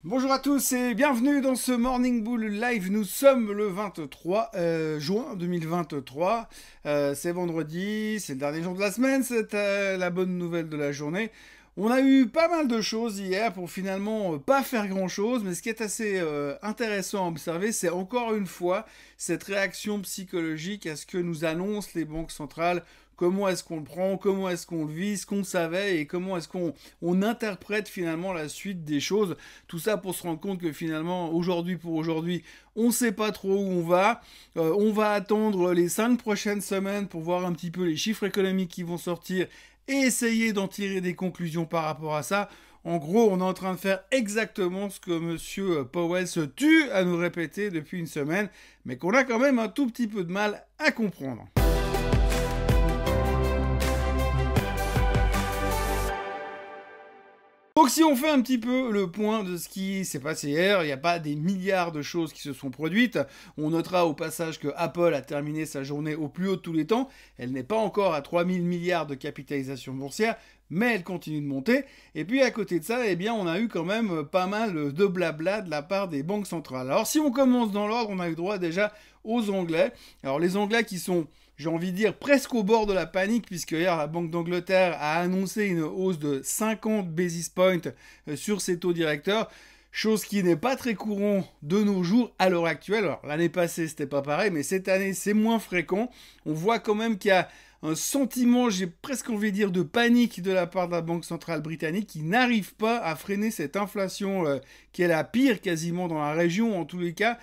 Bonjour à tous et bienvenue dans ce Morning Bull Live. Nous sommes le 23 juin 2023. C'est vendredi, c'est le dernier jour de la semaine, c'est la bonne nouvelle de la journée. On a eu pas mal de choses hier pour finalement pas faire grand chose, mais ce qui est assez intéressant à observer, c'est encore une fois cette réaction psychologique à ce que nous annoncent les banques centrales. Comment est-ce qu'on le prend, comment est-ce qu'on le vit, ce qu'on savait et comment est-ce qu'on interprète finalement la suite des choses. Tout ça pour se rendre compte que finalement, aujourd'hui pour aujourd'hui, on ne sait pas trop où on va. On va attendre les 5 prochaines semaines pour voir un petit peu les chiffres économiques qui vont sortir et essayer d'en tirer des conclusions par rapport à ça. En gros, on est en train de faire exactement ce que Monsieur Powell se tue à nous répéter depuis une semaine, mais qu'on a quand même un tout petit peu de mal à comprendre. Donc si on fait un petit peu le point de ce qui s'est passé hier, il n'y a pas des milliards de choses qui se sont produites. On notera au passage que Apple a terminé sa journée au plus haut de tous les temps. Elle n'est pas encore à 3000 milliards de capitalisation boursière, mais elle continue de monter. Et puis à côté de ça, eh bien, on a eu quand même pas mal de blabla de la part des banques centrales. Alors si on commence dans l'ordre, on a eu droit déjà aux Anglais. Alors les Anglais qui sont, j'ai envie de dire, presque au bord de la panique, puisque hier la Banque d'Angleterre a annoncé une hausse de 50 basis points sur ses taux directeurs, chose qui n'est pas très courant de nos jours à l'heure actuelle. Alors l'année passée c'était pas pareil, mais cette année c'est moins fréquent. On voit quand même qu'il y a un sentiment, j'ai presque envie de dire, de panique de la part de la Banque centrale britannique qui n'arrive pas à freiner cette inflation qui est la pire quasiment dans la région, en tous les cas,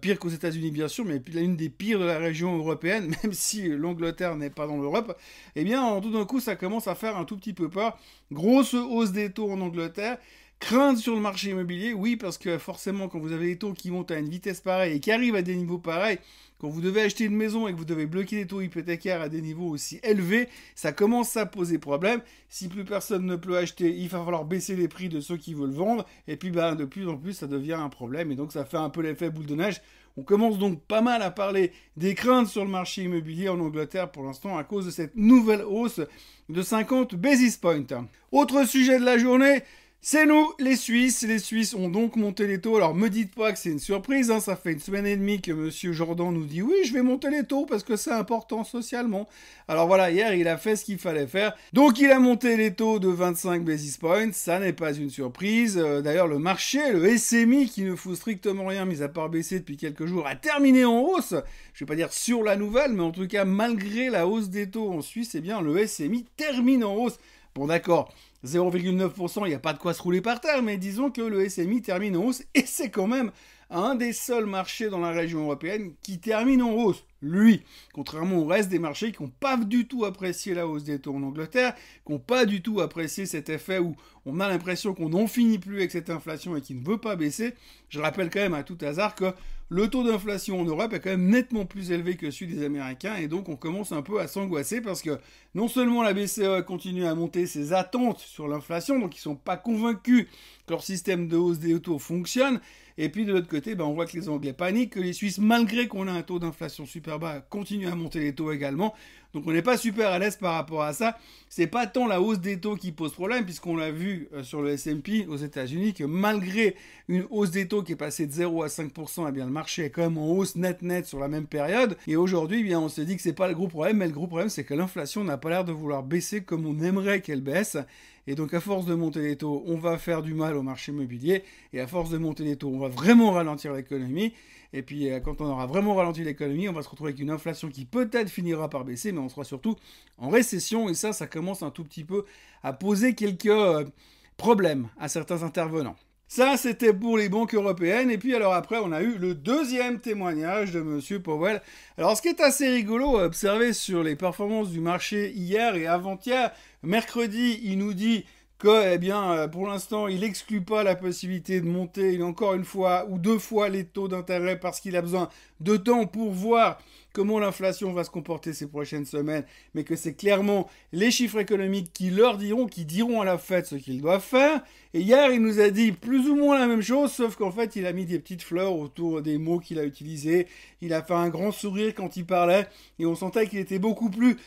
pire qu'aux États-Unis bien sûr, mais l'une des pires de la région européenne, même si l'Angleterre n'est pas dans l'Europe. Eh bien, tout d'un coup, ça commence à faire un tout petit peu peur. Grosse hausse des taux en Angleterre. Crainte sur le marché immobilier, oui, parce que forcément, quand vous avez des taux qui montent à une vitesse pareille et qui arrivent à des niveaux pareils, quand vous devez acheter une maison et que vous devez bloquer les taux hypothécaires à des niveaux aussi élevés, ça commence à poser problème. Si plus personne ne peut acheter, il va falloir baisser les prix de ceux qui veulent vendre. Et puis, de plus en plus, ça devient un problème. Et donc, ça fait un peu l'effet boule de neige. On commence donc pas mal à parler des craintes sur le marché immobilier en Angleterre pour l'instant à cause de cette nouvelle hausse de 50 basis points. Autre sujet de la journée, c'est nous, les Suisses. Les Suisses ont donc monté les taux. Alors, me dites pas que c'est une surprise, hein. Ça fait une semaine et demie que Monsieur Jordan nous dit « Oui, je vais monter les taux parce que c'est important socialement. » Alors voilà, hier, il a fait ce qu'il fallait faire. Donc, il a monté les taux de 25 basis points. Ça n'est pas une surprise. D'ailleurs, le marché, le SMI, qui ne fout strictement rien, mis à part baisser depuis quelques jours, a terminé en hausse. Je vais pas dire sur la nouvelle, mais en tout cas, malgré la hausse des taux en Suisse, eh bien, le SMI termine en hausse. Bon, d'accord. 0,9%, il n'y a pas de quoi se rouler par terre, mais disons que le SMI termine en hausse, et c'est quand même un des seuls marchés dans la région européenne qui termine en hausse, lui, contrairement au reste des marchés qui n'ont pas du tout apprécié la hausse des taux en Angleterre, qui n'ont pas du tout apprécié cet effet où on a l'impression qu'on n'en finit plus avec cette inflation et qui ne veut pas baisser. Je rappelle quand même à tout hasard que le taux d'inflation en Europe est quand même nettement plus élevé que celui des Américains, et donc on commence un peu à s'angoisser parce que non seulement la BCE continue à monter ses attentes sur l'inflation, donc ils ne sont pas convaincus que leur système de hausse des taux fonctionne, et puis de l'autre côté, on voit que les Anglais paniquent, que les Suisses, malgré qu'on a un taux d'inflation super bas, continuent à monter les taux également. Donc on n'est pas super à l'aise par rapport à ça. C'est pas tant la hausse des taux qui pose problème, puisqu'on l'a vu sur le S&P aux États-Unis, que malgré une hausse des taux qui est passée de 0 à 5%, eh bien le marché est quand même en hausse net sur la même période. Et aujourd'hui, eh bien on se dit que c'est pas le gros problème, mais le gros problème c'est que l'inflation n'a pas l'air de vouloir baisser comme on aimerait qu'elle baisse. Et donc à force de monter les taux, on va faire du mal au marché immobilier, et à force de monter les taux, on va vraiment ralentir l'économie. Et puis quand on aura vraiment ralenti l'économie, on va se retrouver avec une inflation qui peut-être finira par baisser, mais on sera surtout en récession, et ça commence un tout petit peu à poser quelques problèmes à certains intervenants. Ça, c'était pour les banques européennes. Et puis alors après, on a eu le deuxième témoignage de Monsieur Powell. Alors ce qui est assez rigolo à observer sur les performances du marché hier et avant-hier, mercredi, il nous dit que, eh bien, pour l'instant, il n'exclut pas la possibilité de monter encore une fois ou deux fois les taux d'intérêt parce qu'il a besoin de temps pour voir comment l'inflation va se comporter ces prochaines semaines, mais que c'est clairement les chiffres économiques qui diront à la Fed ce qu'ils doivent faire. Et hier, il nous a dit plus ou moins la même chose, sauf qu'en fait, il a mis des petites fleurs autour des mots qu'il a utilisés. Il a fait un grand sourire quand il parlait, et on sentait qu'il était beaucoup plus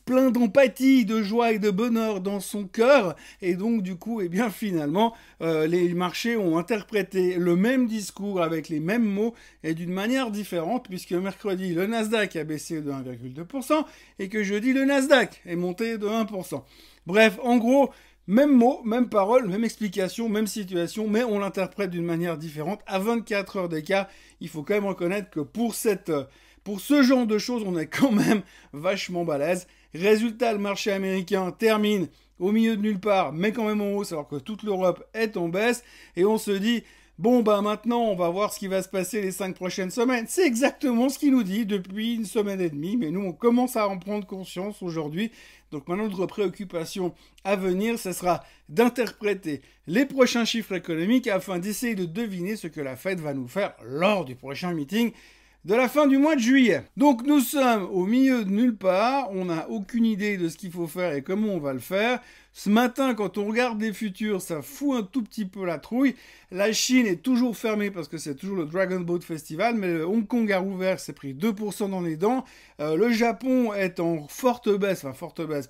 plein d'empathie, de joie et de bonheur dans son cœur. Et donc, du coup, eh bien, finalement, les marchés ont interprété le même discours avec les mêmes mots et d'une manière différente, puisque mercredi, le Nasdaq a baissé de 1,2% et que jeudi, le Nasdaq est monté de 1%. Bref, en gros, même mot, même parole, même explication, même situation, mais on l'interprète d'une manière différente. À 24 heures d'écart, il faut quand même reconnaître que pour ce genre de choses, on est quand même vachement balèze. Résultat, le marché américain termine au milieu de nulle part, mais quand même en hausse, alors que toute l'Europe est en baisse, et on se dit, bon, maintenant, on va voir ce qui va se passer les 5 prochaines semaines. C'est exactement ce qu'il nous dit depuis une semaine et demie, mais nous, on commence à en prendre conscience aujourd'hui. Donc maintenant, notre préoccupation à venir, ce sera d'interpréter les prochains chiffres économiques afin d'essayer de deviner ce que la Fed va nous faire lors du prochain meeting de la fin du mois de juillet. Donc nous sommes au milieu de nulle part, on n'a aucune idée de ce qu'il faut faire et comment on va le faire. Ce matin, quand on regarde les futurs, ça fout un tout petit peu la trouille. La Chine est toujours fermée parce que c'est toujours le Dragon Boat Festival, mais le Hong Kong a rouvert, c'est pris 2% dans les dents. Le Japon est en forte baisse,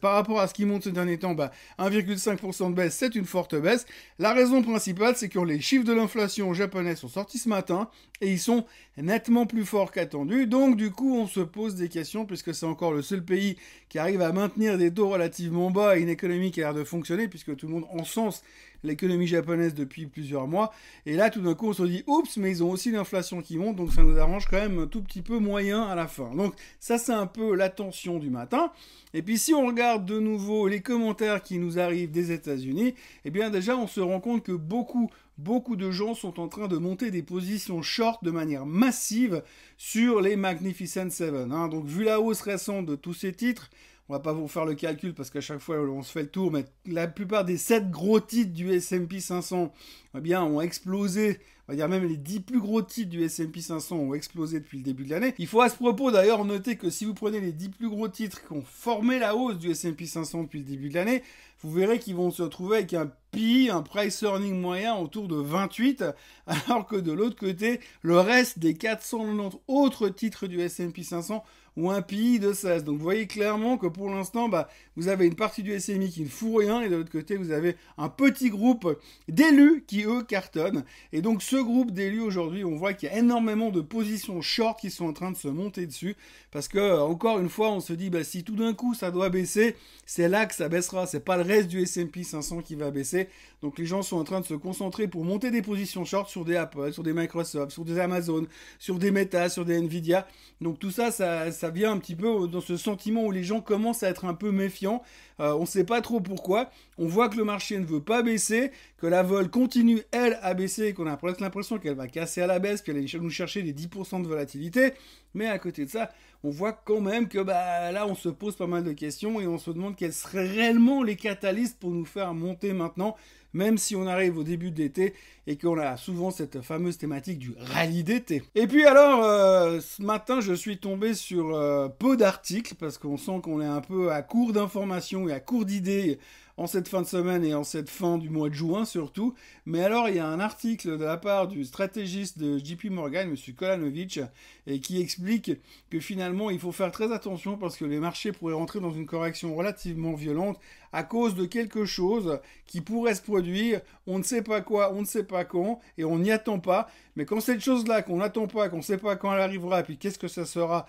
par rapport à ce qui monte ces derniers temps, 1,5% de baisse, c'est une forte baisse. La raison principale, c'est que les chiffres de l'inflation japonais sont sortis ce matin et ils sont nettement plus forts qu'attendus. Donc du coup, on se pose des questions puisque c'est encore le seul pays qui arrive à maintenir des taux relativement bas et une économie qui a l'air de fonctionner puisque tout le monde encense l'économie japonaise depuis plusieurs mois. Et là, tout d'un coup, on se dit, oups, mais ils ont aussi l'inflation qui monte, donc ça nous arrange quand même un tout petit peu moyen à la fin. Donc ça, c'est un peu la tension du matin. Et puis si on regarde de nouveau les commentaires qui nous arrivent des États-Unis, eh bien déjà, on se rend compte que beaucoup de gens sont en train de monter des positions short de manière massive sur les Magnificent Seven. Donc vu la hausse récente de tous ces titres, on va pas vous faire le calcul parce qu'à chaque fois on se fait le tour, mais la plupart des 7 gros titres du S&P 500 eh bien, ont explosé. On va dire même les 10 plus gros titres du S&P 500 ont explosé depuis le début de l'année. Il faut à ce propos d'ailleurs noter que si vous prenez les 10 plus gros titres qui ont formé la hausse du S&P 500 depuis le début de l'année, vous verrez qu'ils vont se retrouver avec un PI, un price earning moyen autour de 28, alors que de l'autre côté, le reste des 490 autres titres du S&P 500 ou un PI de 16. Donc vous voyez clairement que pour l'instant, vous avez une partie du SMI qui ne fout rien, et de l'autre côté, vous avez un petit groupe d'élus qui, eux, cartonnent. Et donc ce groupe d'élus, aujourd'hui, on voit qu'il y a énormément de positions short qui sont en train de se monter dessus, parce que, encore une fois, on se dit, si tout d'un coup, ça doit baisser, c'est là que ça baissera. C'est pas le reste du S&P 500 qui va baisser. Donc les gens sont en train de se concentrer pour monter des positions short sur des Apple, sur des Microsoft, sur des Amazon, sur des Meta, sur des Nvidia. Donc tout ça, ça vient un petit peu dans ce sentiment où les gens commencent à être un peu méfiants. On ne sait pas trop pourquoi. On voit que le marché ne veut pas baisser, que la vol continue, elle, à baisser, et qu'on a presque l'impression qu'elle va casser à la baisse, qu'elle va nous chercher les 10% de volatilité. Mais à côté de ça, on voit quand même que là, on se pose pas mal de questions et on se demande quels seraient réellement les catalystes pour nous faire monter maintenant, même si on arrive au début de l'été et qu'on a souvent cette fameuse thématique du rallye d'été. Et puis alors, ce matin, je suis tombé sur peu d'articles parce qu'on sent qu'on est un peu à court d'informations et à court d'idées en cette fin de semaine et en cette fin du mois de juin surtout. Mais alors, il y a un article de la part du stratégiste de JP Morgan, M. Kolanovic, et qui explique que finalement, il faut faire très attention parce que les marchés pourraient rentrer dans une correction relativement violente à cause de quelque chose qui pourrait se produire. On ne sait pas quoi, on ne sait pas quand, et on n'y attend pas. Mais quand cette chose-là, qu'on n'attend pas, qu'on ne sait pas quand elle arrivera, et puis qu'est-ce que ça sera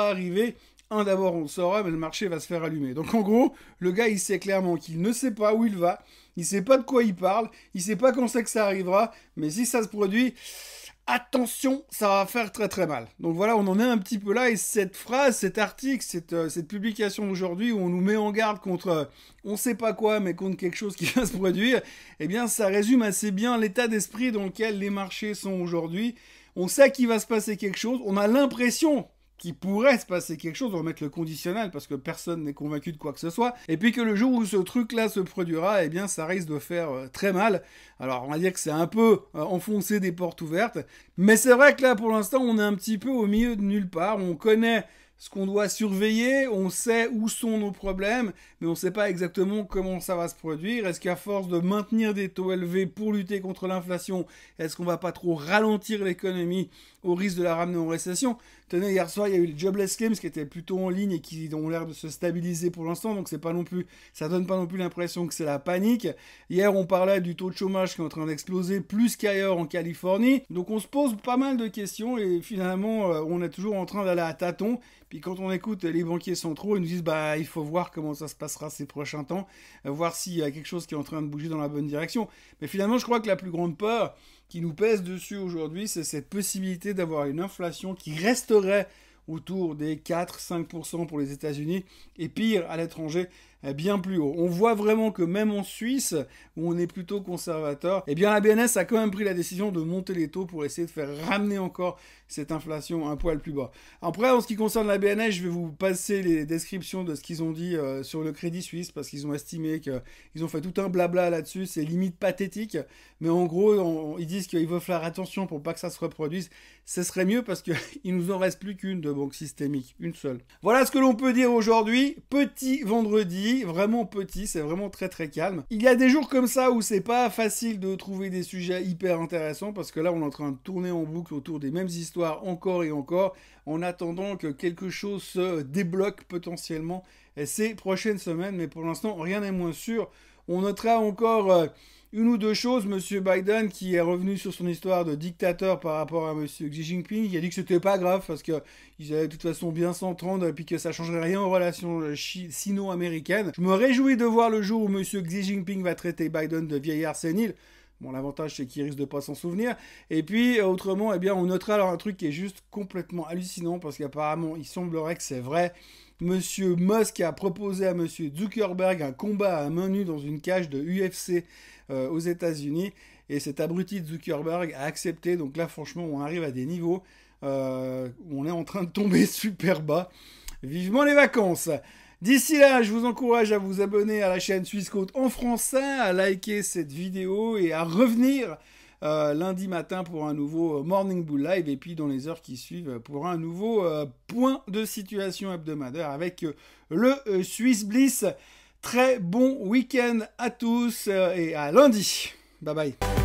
arrivé, d'abord on le saura, mais le marché va se faire allumer. Donc en gros, le gars il sait clairement qu'il ne sait pas où il va, il sait pas de quoi il parle, il sait pas quand c'est que ça arrivera, mais si ça se produit, attention, ça va faire très très mal. Donc voilà, on en est un petit peu là, et cette phrase, cet article, cette publication d'aujourd'hui où on nous met en garde contre on sait pas quoi, mais contre quelque chose qui va se produire, eh bien ça résume assez bien l'état d'esprit dans lequel les marchés sont aujourd'hui. On sait qu'il va se passer quelque chose, on a l'impression qu'il pourrait se passer quelque chose, on va mettre le conditionnel parce que personne n'est convaincu de quoi que ce soit, et puis que le jour où ce truc-là se produira, eh bien ça risque de faire très mal. Alors on va dire que c'est un peu enfoncer des portes ouvertes, mais c'est vrai que là pour l'instant on est un petit peu au milieu de nulle part. On connaît ce qu'on doit surveiller, on sait où sont nos problèmes, mais on ne sait pas exactement comment ça va se produire. Est-ce qu'à force de maintenir des taux élevés pour lutter contre l'inflation, est-ce qu'on va pas trop ralentir l'économie au risque de la ramener en récession? Tenez, hier soir, il y a eu les jobless claims qui étaient plutôt en ligne et qui ont l'air de se stabiliser pour l'instant, donc ça donne pas non plus l'impression que c'est la panique. Hier, on parlait du taux de chômage qui est en train d'exploser plus qu'ailleurs en Californie, donc on se pose pas mal de questions et finalement, on est toujours en train d'aller à tâtons. Puis quand on écoute les banquiers centraux, ils nous disent il faut voir comment ça se passera ces prochains temps, voir s'il y a quelque chose qui est en train de bouger dans la bonne direction. Mais finalement, je crois que la plus grande peur qui nous pèse dessus aujourd'hui, c'est cette possibilité d'avoir une inflation qui resterait autour des 4-5% pour les États-Unis et pire à l'étranger, bien plus haut. On voit vraiment que même en Suisse, où on est plutôt conservateur, eh bien la BNS a quand même pris la décision de monter les taux pour essayer de faire ramener encore cette inflation un poil plus bas. Après, en ce qui concerne la BNS, je vais vous passer les descriptions de ce qu'ils ont dit sur le Crédit Suisse, parce qu'ils ont estimé qu'ils ont fait tout un blabla là-dessus, c'est limite pathétique, mais en gros, ils disent qu'il faut faire attention pour pas que ça se reproduise. Ce serait mieux parce qu'il nous en reste plus qu'une de banque systémique, une seule. Voilà ce que l'on peut dire aujourd'hui. Petit vendredi, vraiment petit, c'est vraiment très très calme. Il y a des jours comme ça où c'est pas facile de trouver des sujets hyper intéressants parce que là on est en train de tourner en boucle autour des mêmes histoires encore et encore en attendant que quelque chose se débloque potentiellement ces prochaines semaines, mais pour l'instant rien n'est moins sûr. On notera encore une ou deux choses. Monsieur Biden qui est revenu sur son histoire de dictateur par rapport à monsieur Xi Jinping, il a dit que c'était pas grave parce que ils allaient de toute façon bien s'entendre et puis que ça changerait rien aux relations sino-américaines. Je me réjouis de voir le jour où monsieur Xi Jinping va traiter Biden de vieillard sénile. Bon, l'avantage, c'est qu'il risque de pas s'en souvenir. Et puis, autrement, eh bien, on notera alors un truc qui est juste complètement hallucinant parce qu'apparemment, il semblerait que c'est vrai. Monsieur Musk a proposé à monsieur Zuckerberg un combat à main nue dans une cage de UFC aux États-Unis. Et cet abruti de Zuckerberg a accepté. Donc là, franchement, on arrive à des niveaux où on est en train de tomber super bas. Vivement les vacances! D'ici là, je vous encourage à vous abonner à la chaîne Suisse Côte en français, à liker cette vidéo et à revenir lundi matin pour un nouveau Morning Bull Live et puis dans les heures qui suivent pour un nouveau point de situation hebdomadaire avec le Swiss Bliss. Très bon week-end à tous et à lundi. Bye bye.